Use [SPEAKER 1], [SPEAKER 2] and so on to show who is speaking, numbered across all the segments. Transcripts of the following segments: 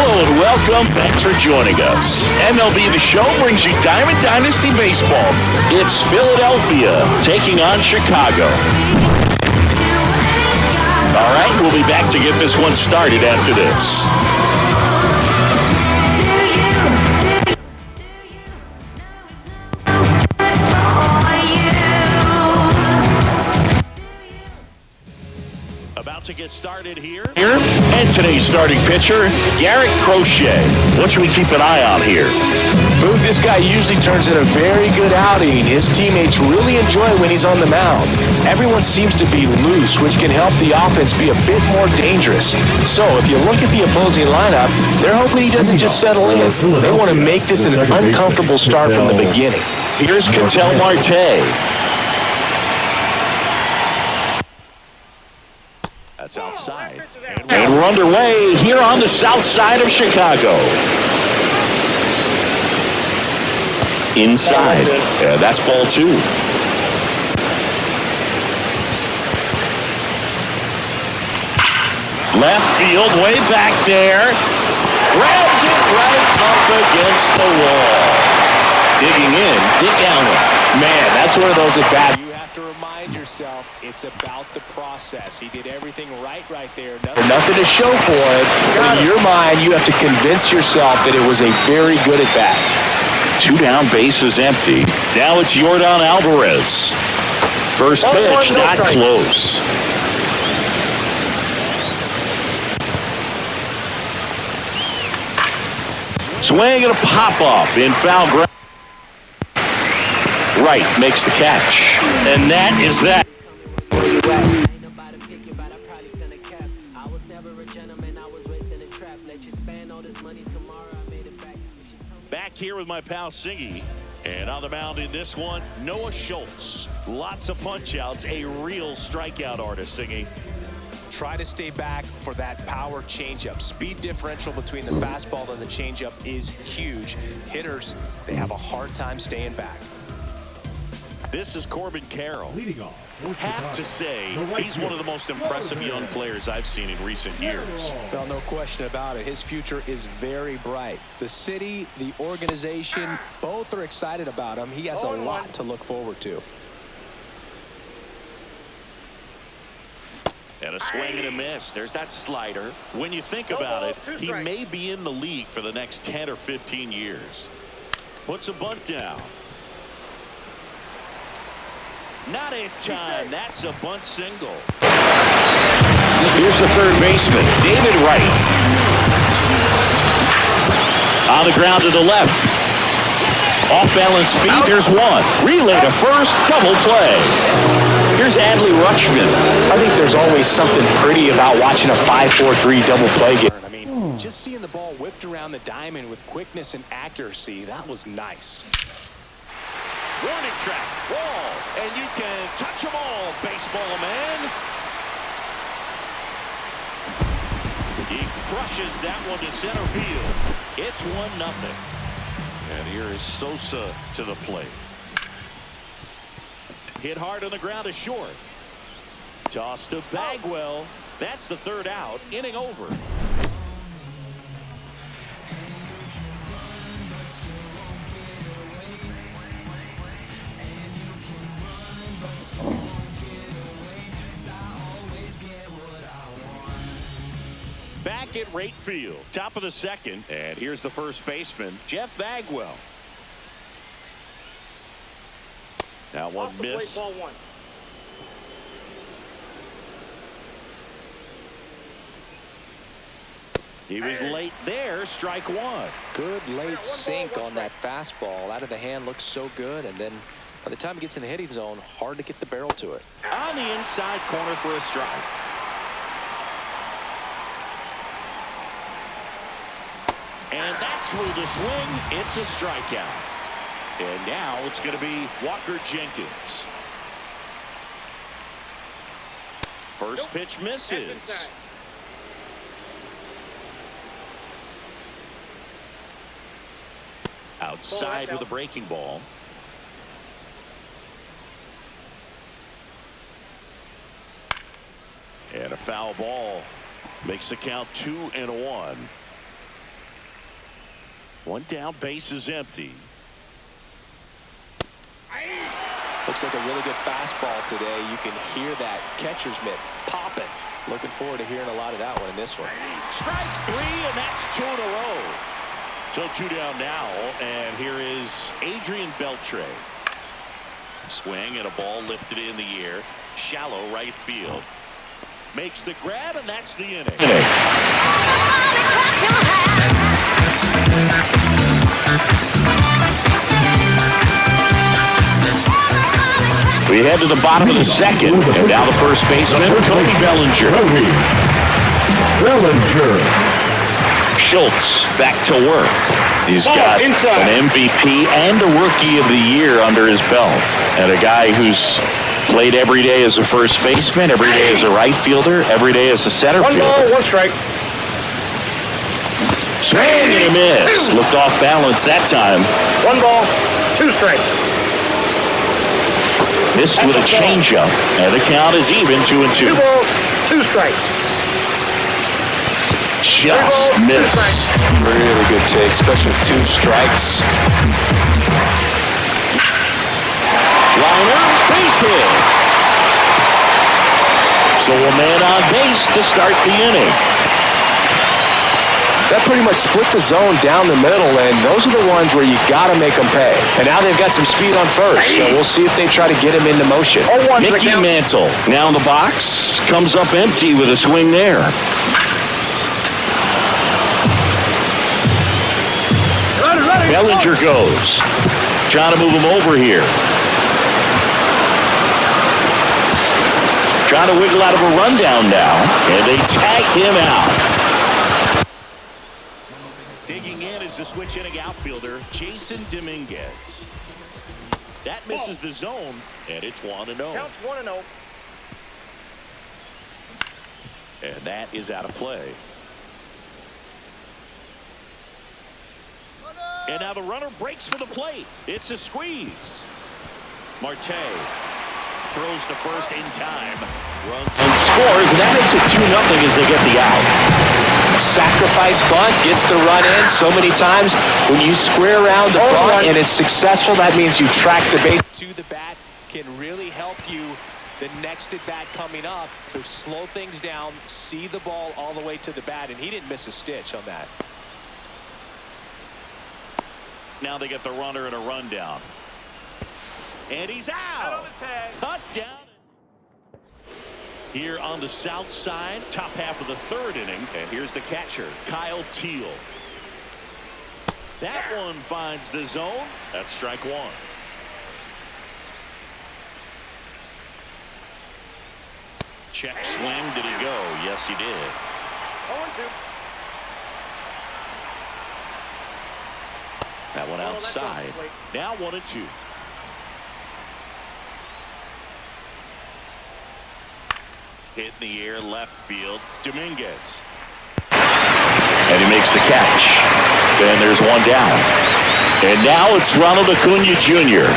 [SPEAKER 1] Hello and welcome. Thanks for joining us. MLB The Show brings you Diamond Dynasty Baseball. It's Philadelphia taking on Chicago. All right, we'll be back to get this one started after this. About to get started here. And today's starting pitcher, Garrett Crochet. What should we keep an eye on here?
[SPEAKER 2] Boog, this guy usually turns in a very good outing. His teammates really enjoy when he's on the mound. Everyone seems to be loose, which can help the offense be a bit more dangerous. So if you look at the opposing lineup, they're hoping he doesn't just settle in. They want to make this an uncomfortable start from the beginning.
[SPEAKER 1] Here's Ketel Marte. That's outside. And we're underway here on the south side of Chicago. Inside. That's ball two. Left field, way back there. Grabs it right up against the wall. Digging in, Dick Allen. Man, that's one of those at bats.
[SPEAKER 3] You have to remind yourself it's about the process. He did everything right there.
[SPEAKER 2] Nothing to show for it. But in your mind, you have to convince yourself that it was a very good at bat.
[SPEAKER 1] 2 down, base is empty. Now it's Yordan Alvarez. First pitch, not close. Swing and a pop-off in foul ground. Right makes the catch. And that is that. Back here with my pal Siggy. And on the mound in this one, Noah Schultz. Lots of punch-outs, a real strikeout artist, Siggy.
[SPEAKER 3] Try to stay back for that power changeup. Speed differential between the fastball and the changeup is huge. Hitters, they have a hard time staying back.
[SPEAKER 1] This is Corbin Carroll.
[SPEAKER 4] Leading off.
[SPEAKER 1] Have to say, he's one of the most impressive young players I've seen in recent years.
[SPEAKER 3] Well, no question about it. His future is very bright. The city, the organization, both are excited about him. He has a lot to look forward to.
[SPEAKER 1] And a swing and a miss. There's that slider. When you think about it, he may be in the league for the next 10 or 15 years. Puts a bunt down. Not in time. That's a bunt single. Here's the third baseman, David Wright. On the ground to the left. Off balance feet. There's one. Relay to first. Double play. Here's Adley Rutschman.
[SPEAKER 2] I think there's always something pretty about watching a 5-4-3 double play game.
[SPEAKER 3] I mean, just seeing the ball whipped around the diamond with quickness and accuracy, that was nice.
[SPEAKER 1] Warning track, wall, and you can touch them all, baseball man. He crushes that one to center field. It's 1-0. And here is Sosa to the plate. Hit hard on the ground to short. Toss to Bagwell. That's the third out. Inning over. Back at right field, top of the second, and here's the first baseman, Jeff Bagwell. That one missed.
[SPEAKER 5] Ball one.
[SPEAKER 1] He was late there, strike one.
[SPEAKER 3] Good late sink on that fastball. Out of the hand looks so good, and then by the time it gets in the hitting zone, hard to get the barrel to it.
[SPEAKER 1] On the inside corner for a strike. And that's through the swing. It's a strikeout. And now it's going to be Walker Jenkins. First pitch misses. Outside with a breaking ball. And a foul ball makes the count 2-1. One down, base is empty.
[SPEAKER 3] Looks like a really good fastball today. You can hear that catcher's mitt popping. Looking forward to hearing a lot of that one in this one.
[SPEAKER 1] Strike three, and that's 2 in a row. So 2 down now, and here is Adrian Beltre. Swing and a ball lifted in the air. Shallow right field. Makes the grab, and that's the inning.
[SPEAKER 2] We head to the bottom of the second, and now the first baseman, Cody Bellinger. Schultz back to work. He's got an MVP and a Rookie of the Year under his belt, and a guy who's played every day as a first baseman, every day as a right fielder, every day as a center fielder.
[SPEAKER 4] 1 ball, 1 strike.
[SPEAKER 2] Swing and a miss. Looked off balance that time.
[SPEAKER 4] 1 ball, 2 strikes.
[SPEAKER 2] Missed with a changeup, and the count is even 2-2.
[SPEAKER 4] 2 balls, 2 strikes.
[SPEAKER 2] Just missed.
[SPEAKER 3] Really good take, especially with 2 strikes.
[SPEAKER 2] Liner, base hit. So a man on base to start the inning.
[SPEAKER 3] That pretty much split the zone down the middle, and those are the ones where you got to make them pay. And now they've got some speed on first, so we'll see if they try to get him into motion.
[SPEAKER 2] Mickey Mantle now in the box, comes up empty with a swing there. Bellinger goes. Trying to move him over here. Trying to wiggle out of a rundown now, and they tag him out.
[SPEAKER 1] Digging in is the switch inning outfielder, Jason Dominguez. That misses the zone, and it's 1-0.
[SPEAKER 4] Counts 1-0.
[SPEAKER 1] And that is out of play. And now the runner breaks for the plate. It's a squeeze. Marte throws to first in time. Runs
[SPEAKER 2] And scores, and that makes it 2-0 as they get the out. Sacrifice bunt, gets the run in so many times. When you square around the bunt and it's successful, that means you track the base.
[SPEAKER 3] To the bat can really help you the next at bat coming up to slow things down, see the ball all the way to the bat, and he didn't miss a stitch on that.
[SPEAKER 1] Now they get the runner and a rundown. And he's out. Cut down. Here on the south side, top half of the 3rd inning. And here's the catcher, Kyle Teal. That one finds the zone. That's strike 1. Check swing. Did he go? Yes, he did.
[SPEAKER 4] 0-2.
[SPEAKER 1] That one outside. Now 1-2. Hit in the air, left field. Dominguez.
[SPEAKER 2] And he makes the catch. And there's 1 down. And now it's Ronald Acuna Jr.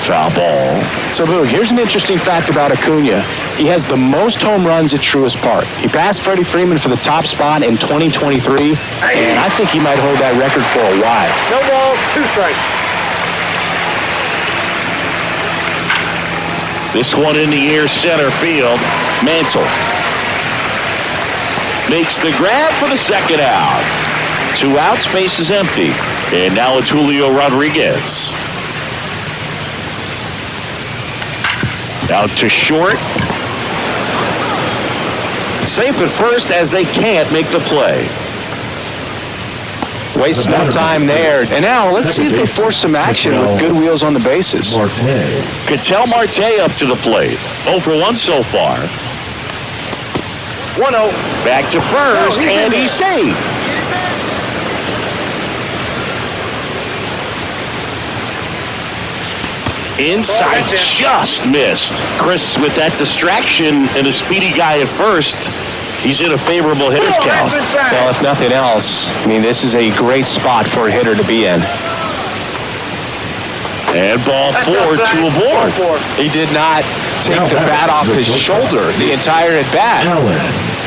[SPEAKER 2] Foul ball.
[SPEAKER 5] So, Boo, here's an interesting fact about Acuna. He has the most home runs at Truist Park. He passed Freddie Freeman for the top spot in 2023, and I think he might hold that record for a while.
[SPEAKER 4] No ball, 2 strikes.
[SPEAKER 2] This one in the air, center field. Mantle makes the grab for the second out. 2 outs, base is empty. And now it's Julio Rodriguez. Out to short. Safe at first as they can't make the play.
[SPEAKER 5] Waste no time there. And now let's see if they force some action with good wheels on the bases.
[SPEAKER 2] Ketel Marte up to the plate. 0 for 1 so far.
[SPEAKER 4] 1-0.
[SPEAKER 2] Back to first, and he's saved. Inside, just missed. Chris, with that distraction and a speedy guy at first, he's in a favorable hitter's count.
[SPEAKER 5] Well, if nothing else, I mean, this is a great spot for a hitter to be in.
[SPEAKER 2] And ball 4, 2 aboard.
[SPEAKER 5] He did not take the bat off his shoulder the entire at bat.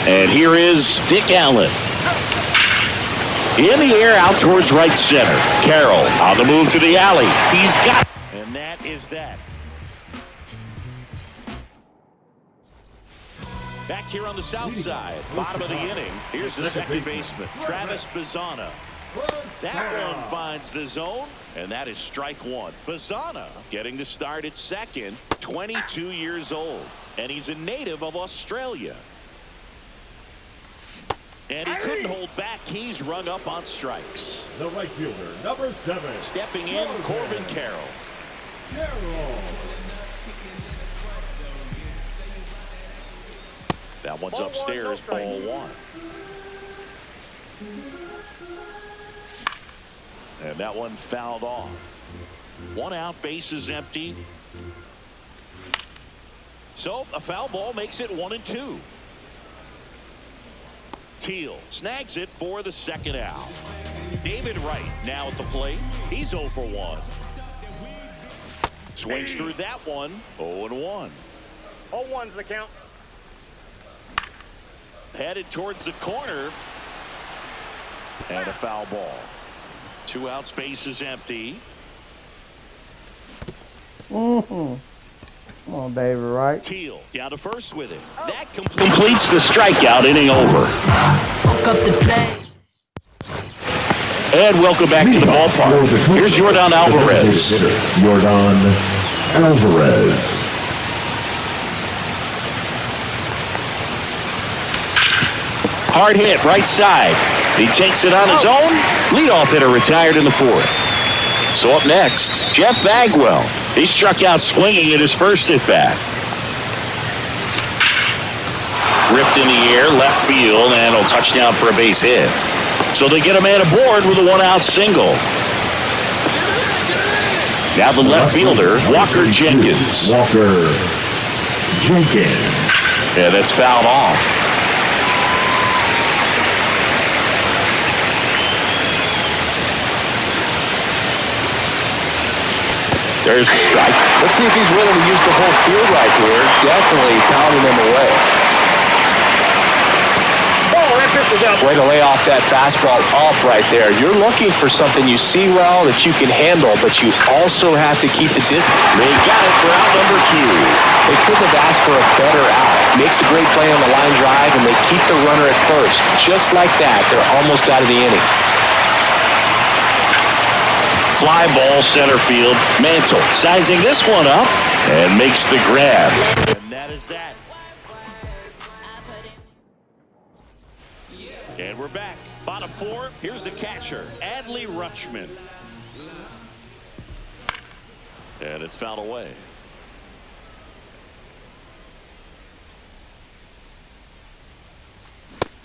[SPEAKER 2] And here is Dick Allen.
[SPEAKER 6] In the air out towards right center. Carroll on the move to the alley. He's got.
[SPEAKER 1] And that is that. Back here on the south side, bottom of the inning. Here's the second baseman, Travis Bazzana. That one finds the zone, and that is strike one. Bazzana getting the start at second, 22 years old, and he's a native of Australia. And he couldn't hold back. He's rung up on strikes.
[SPEAKER 7] The right fielder, number 7.
[SPEAKER 1] Stepping in, Corbin Carroll. That one's upstairs, ball one. And that one fouled off. 1 out, base is empty. So a foul ball makes it 1-2. Teal snags it for the second out. David Wright now at the plate. He's 0 for 1. Swings through that one. 0-1.
[SPEAKER 4] 0-1's the count.
[SPEAKER 1] Headed towards the corner. And a foul ball. 2 outs, base is empty.
[SPEAKER 8] Come on, David Wright.
[SPEAKER 1] Teal down to first with it. That
[SPEAKER 6] Completes the strikeout, inning over.
[SPEAKER 9] Fuck up the play.
[SPEAKER 6] And welcome back to the ballpark. Here's Yordan Alvarez.
[SPEAKER 7] Yordan Alvarez.
[SPEAKER 6] Hard hit, right side. He takes it on his own. Leadoff hitter retired in the 4th. So up next, Jeff Bagwell. He struck out swinging at his first at-bat. Ripped in the air, left field, and a touchdown for a base hit. So they get a man aboard with a 1-out single. Now the left fielder, Walker Jenkins.
[SPEAKER 7] Walker Jenkins.
[SPEAKER 6] Yeah, that's fouled off. There's a strike.
[SPEAKER 5] Let's see if he's willing to use the whole field right here. Definitely pounding him away.
[SPEAKER 4] Oh, that pitch is out.
[SPEAKER 5] Way to lay off that fastball off right there. You're looking for something you see well that you can handle, but you also have to keep the distance.
[SPEAKER 6] They got it for out number 2.
[SPEAKER 5] They couldn't have asked for a better out. Makes a great play on the line drive, and they keep the runner at first. Just like that, they're almost out of the inning.
[SPEAKER 6] Fly ball center field. Mantle sizing this one up and makes the grab.
[SPEAKER 1] And that is that. And we're back. Bottom 4. Here's the catcher, Adley Rutschman. And it's fouled away.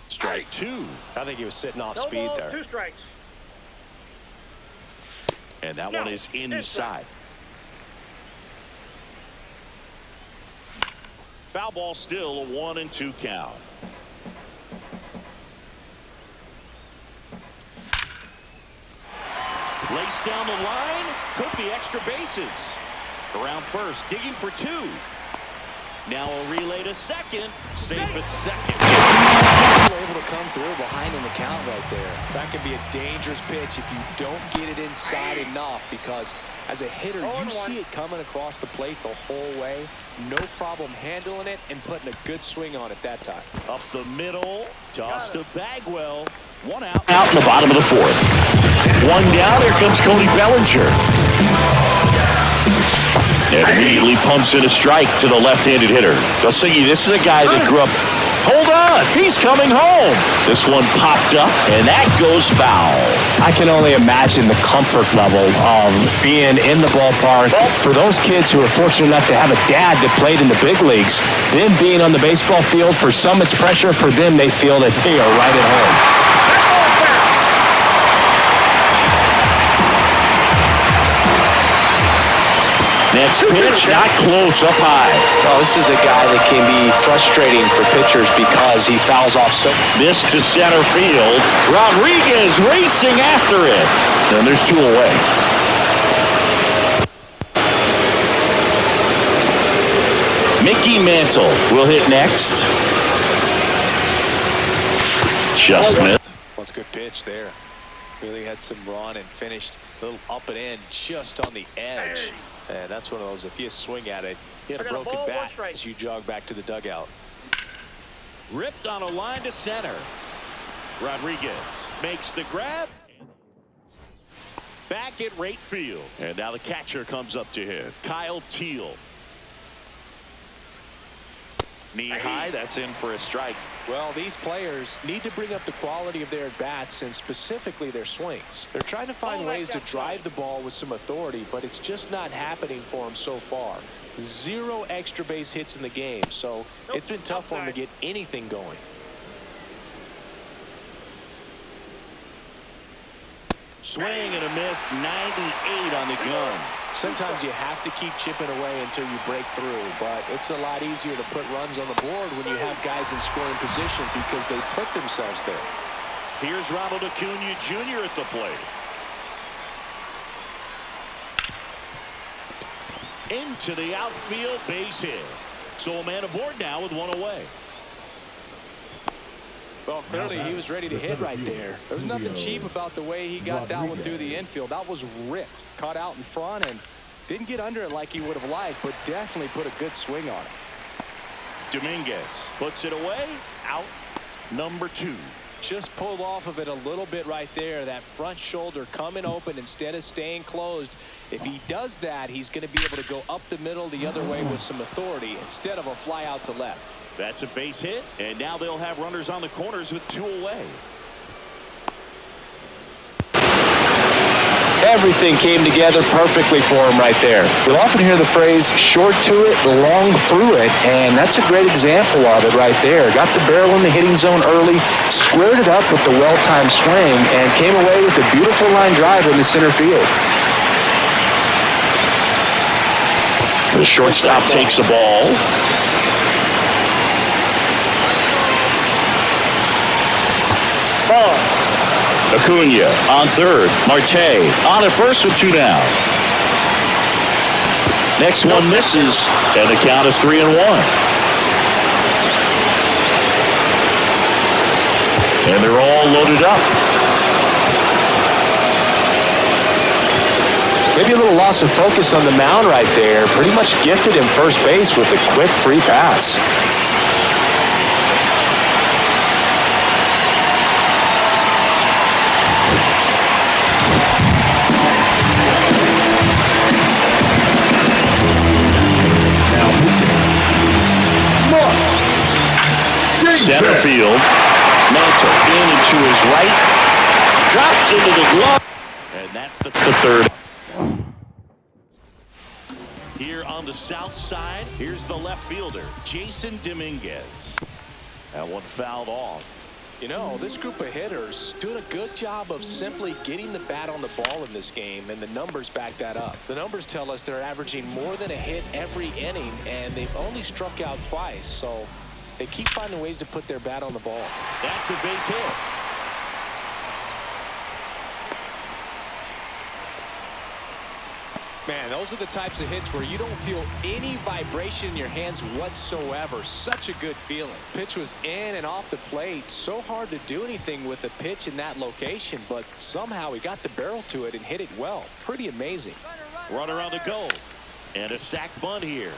[SPEAKER 1] Strike 2.
[SPEAKER 3] I think he was sitting off
[SPEAKER 4] No
[SPEAKER 3] speed
[SPEAKER 4] balls,
[SPEAKER 3] there.
[SPEAKER 4] 2 strikes.
[SPEAKER 1] And that one is inside. Foul ball, still a 1-2 count. Lace down the line. Could be extra bases. Around first, digging for 2. Now a relay to second. Safe at second.
[SPEAKER 3] Able to come through behind in the count right there. That could be a dangerous pitch if you don't get it inside enough, because as a hitter, you see it coming across the plate the whole way. No problem handling it and putting a good swing on it that time.
[SPEAKER 1] Up the middle. Toss to Bagwell. 1 out.
[SPEAKER 6] Out in the bottom of the 4th. 1 down. Here comes Cody Bellinger. And immediately pumps in a strike to the left-handed hitter. Gossigi, this is a guy that grew up. Hold on, he's coming home. This one popped up, and that goes foul.
[SPEAKER 5] I can only imagine the comfort level of being in the ballpark. For those kids who are fortunate enough to have a dad that played in the big leagues, them being on the baseball field, for some it's pressure. For them, they feel that they are right at home.
[SPEAKER 6] Next pitch, not close, up high.
[SPEAKER 5] Well, this is a guy that can be frustrating for pitchers because he fouls off so.
[SPEAKER 6] This to center field. Rodriguez racing after it. And there's 2 away. Mickey Mantle will hit next. Just missed.
[SPEAKER 3] That's a good pitch there. Really had some run and finished a little up and in just on the edge. And that's one of those, if you swing at it, hit a broken bat as you jog back to the dugout.
[SPEAKER 1] Ripped on a line to center. Rodriguez makes the grab. Back at right field. And now the catcher comes up to hit. Kyle Teal. Knee high, that's in for a strike.
[SPEAKER 3] Well, these players need to bring up the quality of their bats and specifically their swings. They're trying to find ways to drive the ball with some authority, but it's just not happening for them so far. 0 extra base hits in the game, so it's been tough for them to get anything going.
[SPEAKER 1] Swing and a miss, 98 on the gun.
[SPEAKER 3] Sometimes you have to keep chipping away until you break through, but it's a lot easier to put runs on the board when you have guys in scoring position because they put themselves there.
[SPEAKER 1] Here's Ronald Acuna Jr. at the plate. Into the outfield, base hit. So a man aboard now with one away.
[SPEAKER 3] Well, clearly he was ready to hit right there. There was nothing cheap about the way he got that one through the infield. That was ripped, caught out in front, and didn't get under it like he would have liked, but definitely put a good swing on it.
[SPEAKER 1] Dominguez puts it away, out number 2.
[SPEAKER 3] Just pulled off of it a little bit right there. That front shoulder coming open instead of staying closed. If he does that, he's going to be able to go up the middle the other way with some authority instead of a fly out to left.
[SPEAKER 1] That's a base hit, and now they'll have runners on the corners with 2 away.
[SPEAKER 2] Everything came together perfectly for him right there. You'll often hear the phrase, short to it, long through it, and that's a great example of it right there. Got the barrel in the hitting zone early, squared it up with the well-timed swing, and came away with a beautiful line drive in the center field.
[SPEAKER 6] The shortstop takes the ball. Acuna on third. Marte on at first with 2 down. Next one misses, and the count is 3-1. And they're all loaded up.
[SPEAKER 2] Maybe a little loss of focus on the mound right there. Pretty much gifted him first base with a quick free pass.
[SPEAKER 6] Center field. Manta in and to his right. Drops into the glove.
[SPEAKER 1] And that's the
[SPEAKER 6] third.
[SPEAKER 1] Here on the south side, here's the left fielder, Jason Dominguez. That one fouled off.
[SPEAKER 3] You know, this group of hitters doing a good job of simply getting the bat on the ball in this game, and the numbers back that up. The numbers tell us they're averaging more than a hit every inning, and they've only struck out twice, so they keep finding ways to put their bat on the ball.
[SPEAKER 1] That's a base hit.
[SPEAKER 3] Man, those are the types of hits where you don't feel any vibration in your hands whatsoever. Such a good feeling. Pitch was in and off the plate. So hard to do anything with a pitch in that location, but somehow he got the barrel to it and hit it well. Pretty amazing.
[SPEAKER 1] Runner on the go. And a sac bunt here.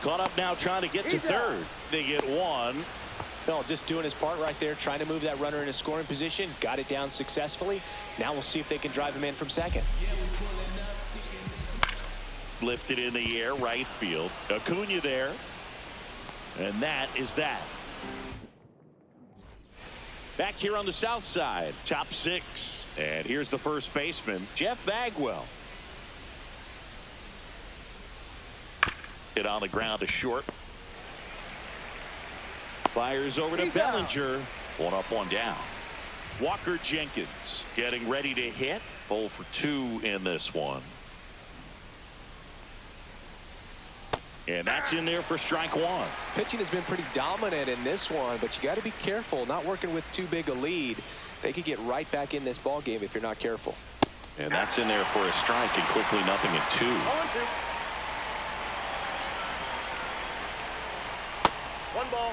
[SPEAKER 1] Caught up now trying to get to third. They get one.
[SPEAKER 3] No, just doing his part right there, trying to move that runner in a scoring position. Got it down successfully. Now we'll see if they can drive him in from second.
[SPEAKER 1] Lifted in the air, right field. Acuna there. And that is that. Back here on the south side, top 6. And here's the first baseman, Jeff Bagwell. Hit on the ground to short. Fires over to Bellinger. 1 up, 1 down. Walker Jenkins getting ready to hit. 0 for 2 in this one. And that's in there for strike 1.
[SPEAKER 3] Pitching has been pretty dominant in this one, but you got to be careful. Not working with too big a lead. They could get right back in this ball game if you're not careful.
[SPEAKER 1] And that's in there for a strike, and quickly nothing at 2.
[SPEAKER 4] 1 ball,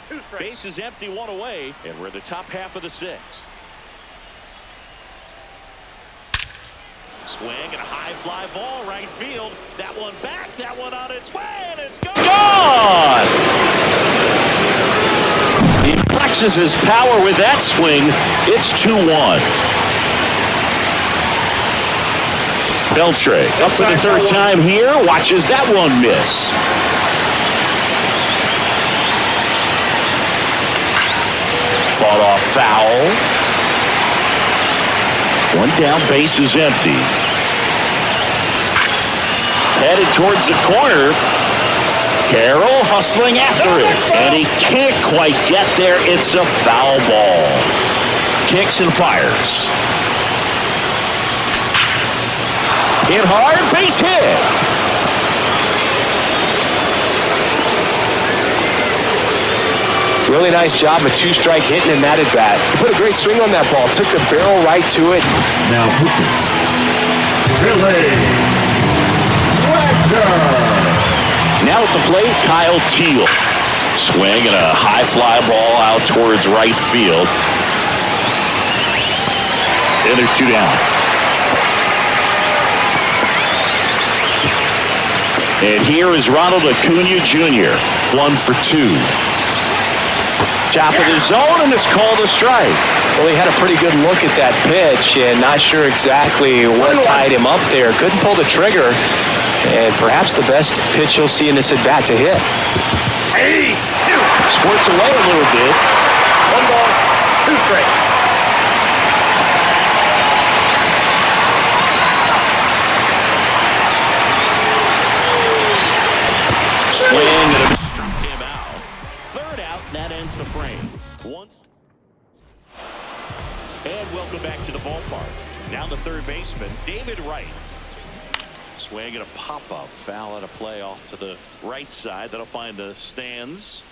[SPEAKER 4] 2 strikes.
[SPEAKER 1] Base is empty, 1 away, and we're in the top half of the 6th. Swing and a high fly ball right field. That one back, that one on its way, and it's gone.
[SPEAKER 6] Gone! He flexes his power with that swing. It's 2-1. Beltre up for the third time here. Watches that one miss. Fought off foul. One down, base is empty. Headed towards the corner. Carroll hustling after it. And he can't quite get there. It's a foul ball. Kicks and fires. Hit hard, base hit.
[SPEAKER 2] Really nice job of two-strike hitting in that at bat. He put a great swing on that ball. Took the barrel right to it.
[SPEAKER 7] Now pitching, Billy Wagner.
[SPEAKER 6] Now at the plate, Kyle Teal. Swing and a high fly ball out towards right field. And there's 2 down. And here is Ronald Acuna Jr. 1 for 2. Top of the zone, and it's called a strike.
[SPEAKER 2] Well, he had a pretty good look at that pitch and not sure exactly what tied him up there. Couldn't pull the trigger. And perhaps the best pitch you'll see in this at-bat to hit.
[SPEAKER 6] Squirts away a little bit.
[SPEAKER 4] 1 ball, 2 strikes.
[SPEAKER 6] Swing and a
[SPEAKER 1] Struck him out. Third out, and that ends the frame. And welcome back to the ballpark. Now the third baseman, David Wright. Swing and a pop-up. Foul at a play off to the right side. That'll find the stands.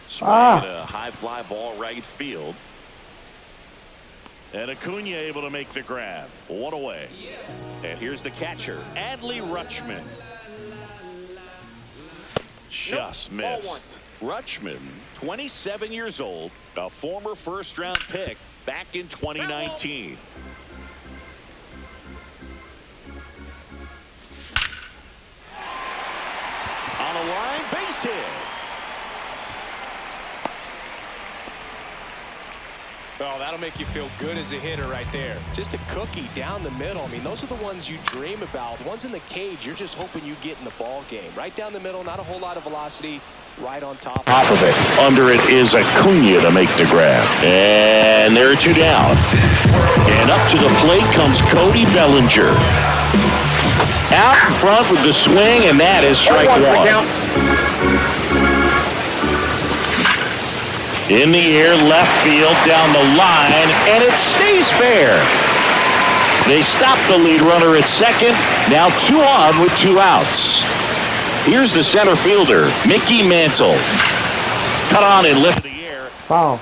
[SPEAKER 1] Swing and a high fly ball right field. And Acuna able to make the grab. 1 away. And here's the catcher, Adley Rutschman. Just missed. Rutschman, 27 years old, a former first-round pick back in 2019. On a line, base hit.
[SPEAKER 3] Oh, that'll make you feel good as a hitter right there. Just a cookie down the middle. I mean, those are the ones you dream about. The ones in the cage, you're just hoping you get in the ball game. Right down the middle, not a whole lot of velocity. Right on top.
[SPEAKER 6] Top of it. Under it is Acuna to make the grab. And there are 2 down. And up to the plate comes Cody Bellinger. Out in front with the swing, and that is strike 1. In the air, left field, down the line, and it stays fair. They stop the lead runner at second. Now 2 on with 2 outs. Here's the center fielder, Mickey Mantle. Cut on and lift the air.
[SPEAKER 8] Foul.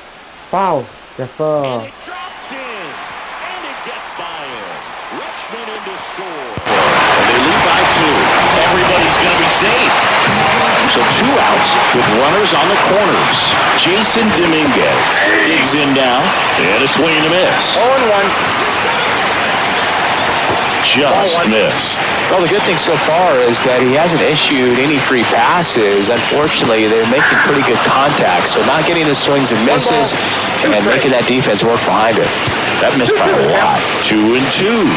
[SPEAKER 8] Foul. Yes, sir.
[SPEAKER 1] And it drops in. And it gets by him. Rutschman in to score.
[SPEAKER 6] And they lead by 2. Everybody's going to be safe. So 2 outs with runners on the corners. Jason Dominguez digs in now. And a swing and a miss.
[SPEAKER 4] 0-1.
[SPEAKER 6] Just missed.
[SPEAKER 2] Well, the good thing so far is that he hasn't issued any free passes. Unfortunately, they're making pretty good contact, so not getting the swings and misses and making that defense work behind it.
[SPEAKER 6] That missed by a lot. 2-2.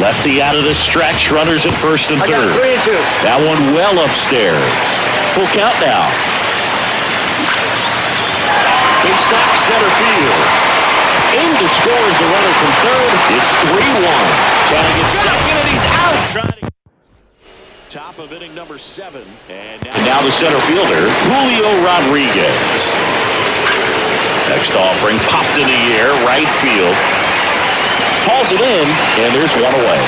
[SPEAKER 6] Lefty out of the stretch, runners at first and third.
[SPEAKER 4] 3-2.
[SPEAKER 6] That one well upstairs. Full count now. Big snap center field. In to score is the runner from third. It's 3-1. Counting at second, and he's out.
[SPEAKER 1] Top of inning number 7. And
[SPEAKER 6] now the center fielder, Julio Rodriguez. Next offering popped in the air, right field. Hauls it in, and there's 1 away.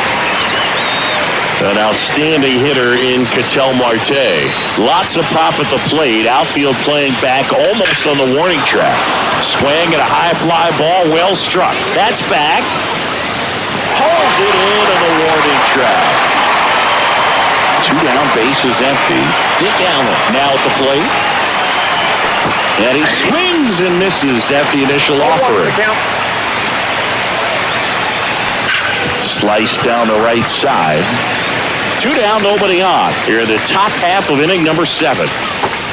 [SPEAKER 6] An outstanding hitter in Ketel Marte. Lots of pop at the plate. Outfield playing back almost on the warning track. Swing and a high fly ball, well struck. That's back. Hauls it in on the warning track. 2 down, bases empty. Dick Allen now at the plate. And he swings and misses at the initial offering. Slice down the right side. 2 down, nobody on. Here in the top half of inning number 7.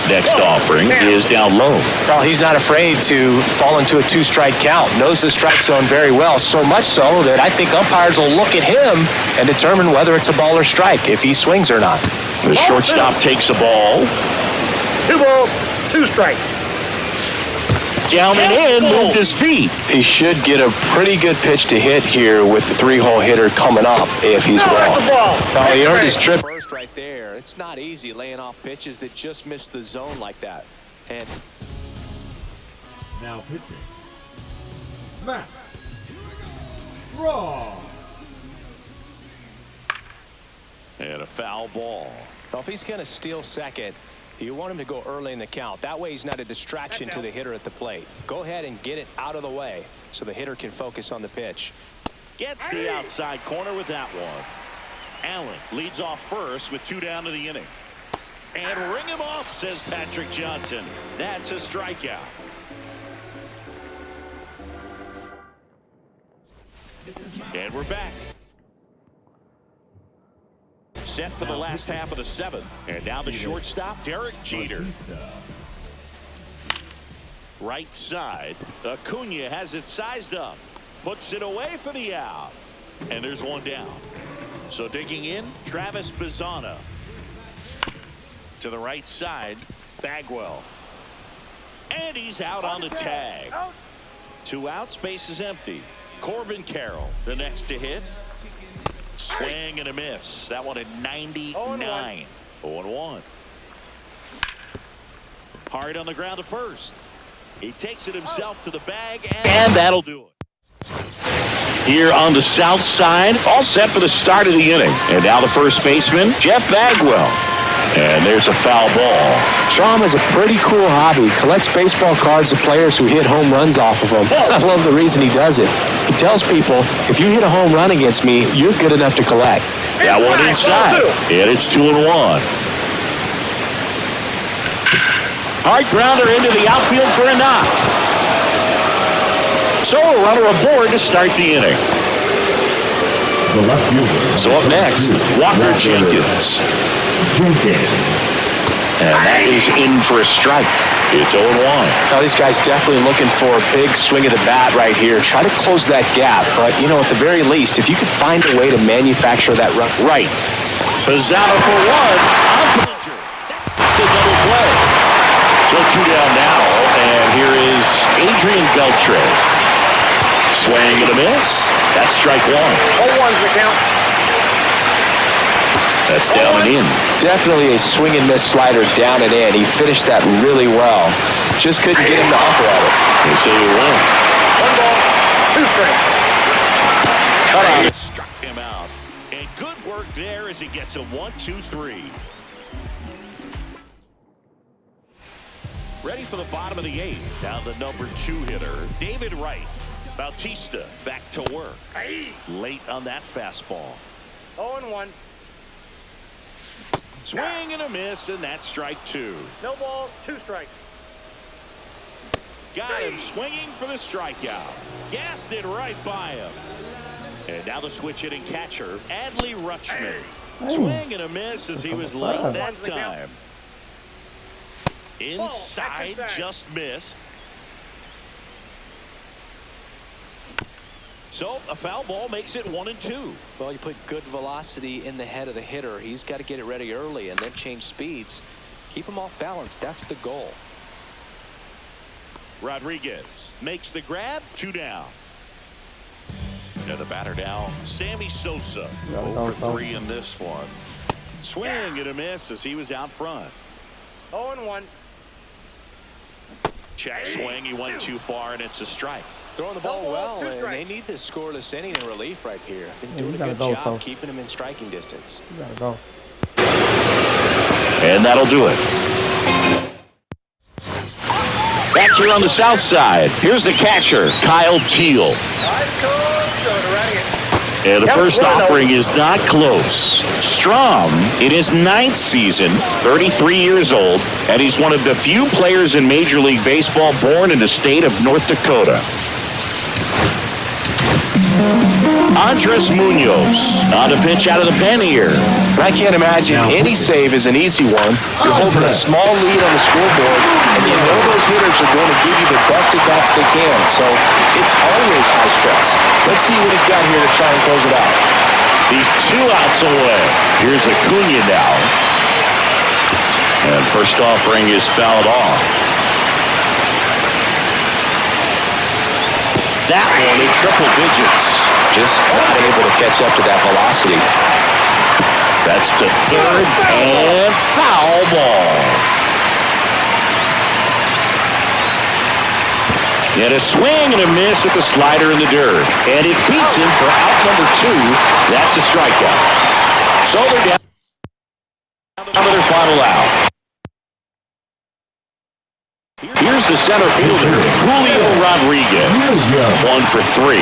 [SPEAKER 6] Next offering is down low.
[SPEAKER 2] Well, he's not afraid to fall into a 2-strike count. Knows the strike zone very well, so much so that I think umpires will look at him and determine whether it's a ball or strike, if he swings or not.
[SPEAKER 6] The shortstop takes a ball.
[SPEAKER 4] 2 balls, 2 strikes.
[SPEAKER 6] Down and in, moved his feet.
[SPEAKER 2] He should get a pretty good pitch to hit here with the 3-hole hitter coming up if he's well.
[SPEAKER 4] That's a ball.
[SPEAKER 2] Well, he earned his trip.
[SPEAKER 3] First right there. It's not easy laying off pitches that just miss the zone like that. And
[SPEAKER 7] Now pitching. Matt. Raw.
[SPEAKER 1] And a foul ball.
[SPEAKER 3] well, if he's going to steal second, you want him to go early in the count. That way he's not a distraction to the hitter at the plate. Go ahead and get it out of the way so the hitter can focus on the pitch.
[SPEAKER 1] Gets the outside corner with that one. Allen leads off first with 2 down to the inning. And ring him up, says Patrick Johnson. That's a strikeout. And we're back. Set for the last half of the 7th. And now the shortstop, Derek Jeter. Right side. Acuna has it sized up. Puts it away for the out. And there's 1 down. So digging in, Travis Bazzana. To the right side, Bagwell. And he's out on the tag. 2 outs, base is empty. Corbin Carroll, the next to hit. Swing and a miss. That one at 99. 0-1. Hard on the ground to first. He takes it himself to the bag, and that'll do it.
[SPEAKER 6] Here on the south side, all set for the start of the inning. And now the first baseman, Jeff Bagwell. And there's a foul ball.
[SPEAKER 2] Strom has a pretty cool hobby. He collects baseball cards of players who hit home runs off of him. I love the reason he does it. He tells people, if you hit a home run against me, you're good enough to collect.
[SPEAKER 6] That one inside. And it's 2-1. Hard grounder into the outfield for a knock. So a runner aboard to start the inning.
[SPEAKER 7] The left fielder.
[SPEAKER 6] So up next, Walker Jenkins. And that is in for a strike. It's 0-1.
[SPEAKER 2] Now, these guys definitely looking for a big swing of the bat right here. Try to close that gap. But, you know, at the very least, if you could find a way to manufacture that run.
[SPEAKER 6] Right. Pizzano for 1. That's a double play. So 2 down now. And here is Adrian Beltre. Swing and a miss. That's strike 1.
[SPEAKER 4] 0-1's the count.
[SPEAKER 6] That's down and in.
[SPEAKER 2] Definitely a swing and miss slider down and in. He finished that really well. Just couldn't get him to upper at it.
[SPEAKER 6] They say you win.
[SPEAKER 4] 1 ball, 2 strikes.
[SPEAKER 2] Cut out.
[SPEAKER 1] Struck him out. And good work there as he gets a 1-2-3. Ready for the bottom of the 8th. Now the number 2 hitter, David Wright. Bautista back to work. Late on that fastball.
[SPEAKER 4] 0-1.
[SPEAKER 1] Swing and a miss, and that's strike 2.
[SPEAKER 4] No balls, 2 strikes.
[SPEAKER 1] Got him swinging for the strikeout. Gassed it right by him. And now the switch hitting catcher, Adley Rutschman. Swing and a miss as he was late that time. Inside, just missed. So a foul ball makes it 1-2.
[SPEAKER 3] Well, you put good velocity in the head of the hitter. He's got to get it ready early and then change speeds. Keep him off balance. That's the goal.
[SPEAKER 1] Rodriguez makes the grab. 2 down. And the batter now, Sammy Sosa. 0 for 3 in this one. Swing and a miss as he was out front.
[SPEAKER 4] 0-1.
[SPEAKER 1] Check swing. He went too far, and it's a strike.
[SPEAKER 3] Throwing the ball well, and they need this scoreless inning in relief right here. Been doing a good job keeping him in striking distance.
[SPEAKER 8] You gotta go.
[SPEAKER 6] And that'll do it. Back here on the south side, here's the catcher, Kyle Teal. And the first offering is not close. Strom, in his 9th season, 33 years old, and he's one of the few players in Major League Baseball born in the state of North Dakota. Andres Munoz on the pitch out of the pen here.
[SPEAKER 2] And I can't imagine any save is an easy one. You're holding a small lead on the scoreboard, and you know those hitters are going to give you the best at-bats they can. So it's always high stress. Let's see what he's got here to try and close it out.
[SPEAKER 6] He's 2 outs away. Here's Acuna now. And first offering is fouled off. That one in triple digits.
[SPEAKER 2] Just not able to catch up to that velocity.
[SPEAKER 6] That's the third and foul ball. And a swing and a miss at the slider in the dirt. And it beats him for out number 2. That's a strikeout. So they're down to their final out. Here's the center fielder, Julio Rodriguez. 1 for 3.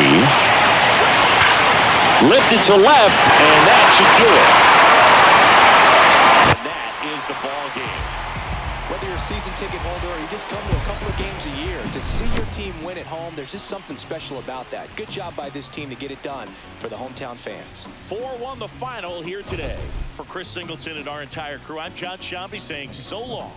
[SPEAKER 6] Lifted to left, and that should do it.
[SPEAKER 1] And that is the ball game.
[SPEAKER 3] Whether you're a season ticket holder or you just come to a couple of games a year, to see your team win at home, there's just something special about that. Good job by this team to get it done for the hometown fans.
[SPEAKER 1] 4-1 the final here today. For Chris Singleton and our entire crew, I'm John Shambi saying so long.